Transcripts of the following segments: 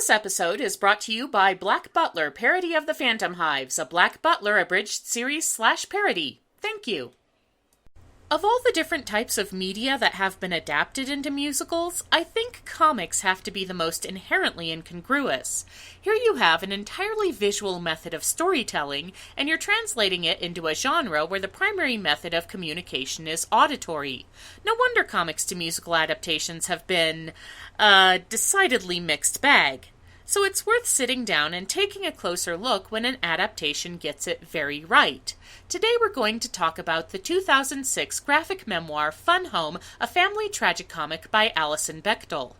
This episode is brought to you by Black Butler, Parody of the Phantomhives, a Black Butler abridged series / parody. Thank you. Of all the different types of media that have been adapted into musicals, I think comics have to be the most inherently incongruous. Here you have an entirely visual method of storytelling, and you're translating it into a genre where the primary method of communication is auditory. No wonder comics to musical adaptations have been, decidedly mixed bag. So it's worth sitting down and taking a closer look when an adaptation gets it very right. Today we're going to talk about the 2006 graphic memoir Fun Home, a family tragicomic by Alison Bechdel.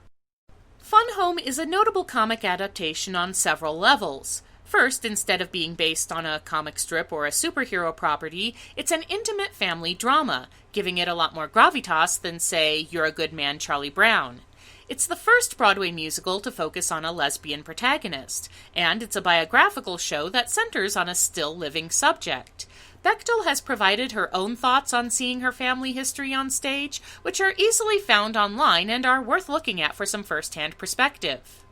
Fun Home is a notable comic adaptation on several levels. First, instead of being based on a comic strip or a superhero property, it's an intimate family drama, giving it a lot more gravitas than, say, You're a Good Man, Charlie Brown. It's the first Broadway musical to focus on a lesbian protagonist, and it's a biographical show that centers on a still-living subject. Bechdel has provided her own thoughts on seeing her family history on stage, which are easily found online and are worth looking at for some first-hand perspective.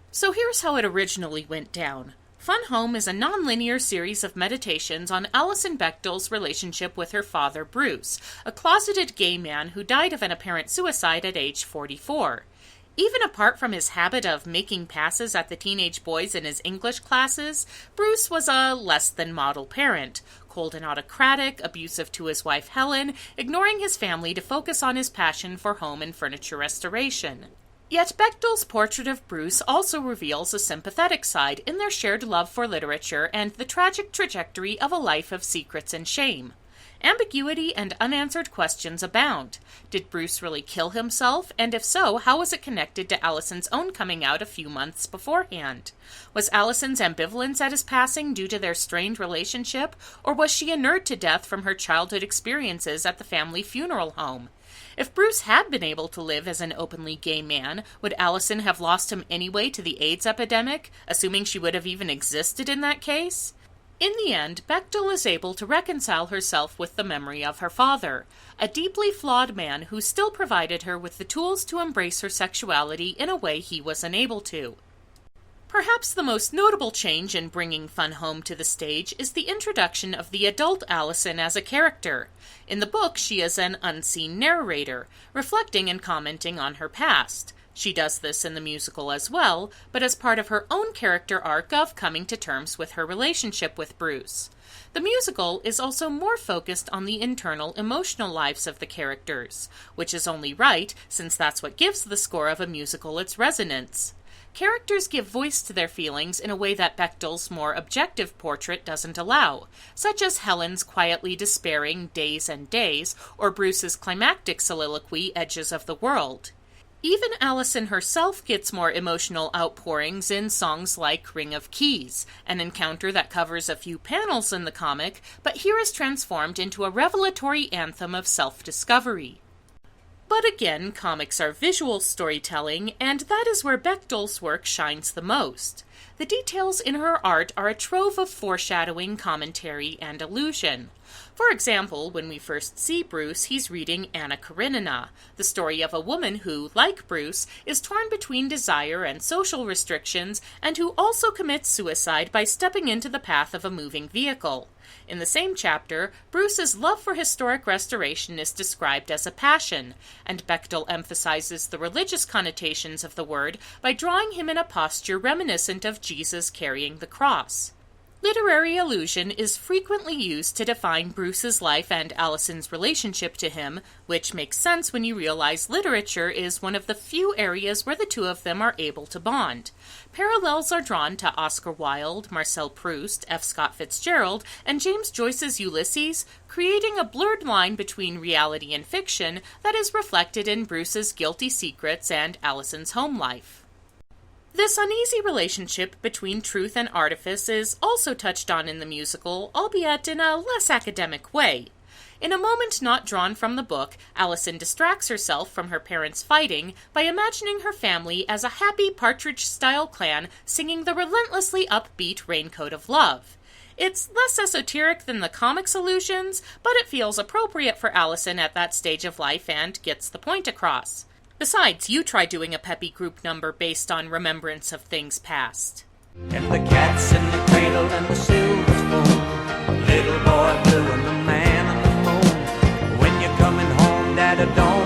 So here's how it originally went down. Fun Home is a non-linear series of meditations on Alison Bechdel's relationship with her father, Bruce, a closeted gay man who died of an apparent suicide at age 44. Even apart from his habit of making passes at the teenage boys in his English classes, Bruce was a less-than-model parent, cold and autocratic, abusive to his wife Helen, ignoring his family to focus on his passion for home and furniture restoration. Yet Bechdel's portrait of Bruce also reveals a sympathetic side in their shared love for literature and the tragic trajectory of a life of secrets and shame. Ambiguity and unanswered questions abound. Did Bruce really kill himself? And if so, how was it connected to Alison's own coming out a few months beforehand? Was Alison's ambivalence at his passing due to their strained relationship, or was she inured to death from her childhood experiences at the family funeral home? If Bruce had been able to live as an openly gay man, would Alison have lost him anyway to the AIDS epidemic, assuming she would have even existed in that case? In the end, Bechdel is able to reconcile herself with the memory of her father, a deeply flawed man who still provided her with the tools to embrace her sexuality in a way he was unable to. Perhaps the most notable change in bringing Fun Home to the stage is the introduction of the adult Alison as a character. In the book, she is an unseen narrator, reflecting and commenting on her past. She does this in the musical as well, but as part of her own character arc of coming to terms with her relationship with Bruce. The musical is also more focused on the internal emotional lives of the characters, which is only right, since that's what gives the score of a musical its resonance. Characters give voice to their feelings in a way that Bechdel's more objective portrait doesn't allow, such as Helen's quietly despairing Days and Days, or Bruce's climactic soliloquy Edges of the World. Even Alison herself gets more emotional outpourings in songs like Ring of Keys, an encounter that covers a few panels in the comic, but here is transformed into a revelatory anthem of self-discovery. But again, comics are visual storytelling, and that is where Bechdel's work shines the most. The details in her art are a trove of foreshadowing, commentary, and illusion. For example, when we first see Bruce, he's reading Anna Karenina, the story of a woman who, like Bruce, is torn between desire and social restrictions, and who also commits suicide by stepping into the path of a moving vehicle. In the same chapter, Bruce's love for historic restoration is described as a passion, and Bechdel emphasizes the religious connotations of the word by drawing him in a posture reminiscent of Jesus carrying the cross. Literary allusion is frequently used to define Bruce's life and Alison's relationship to him, which makes sense when you realize literature is one of the few areas where the two of them are able to bond. Parallels are drawn to Oscar Wilde, Marcel Proust, F. Scott Fitzgerald, and James Joyce's Ulysses, creating a blurred line between reality and fiction that is reflected in Bruce's guilty secrets and Alison's home life. This uneasy relationship between truth and artifice is also touched on in the musical, albeit in a less academic way. In a moment not drawn from the book, Alison distracts herself from her parents' fighting by imagining her family as a happy Partridge-style clan singing the relentlessly upbeat Raincoat of Love. It's less esoteric than the comics allusions, but it feels appropriate for Alison at that stage of life and gets the point across. Besides, you try doing a peppy group number based on remembrance of things past. And the cat's in the cradle and the silver spoon, little boy blue and the man on the moon. When you're coming home, Dad, don't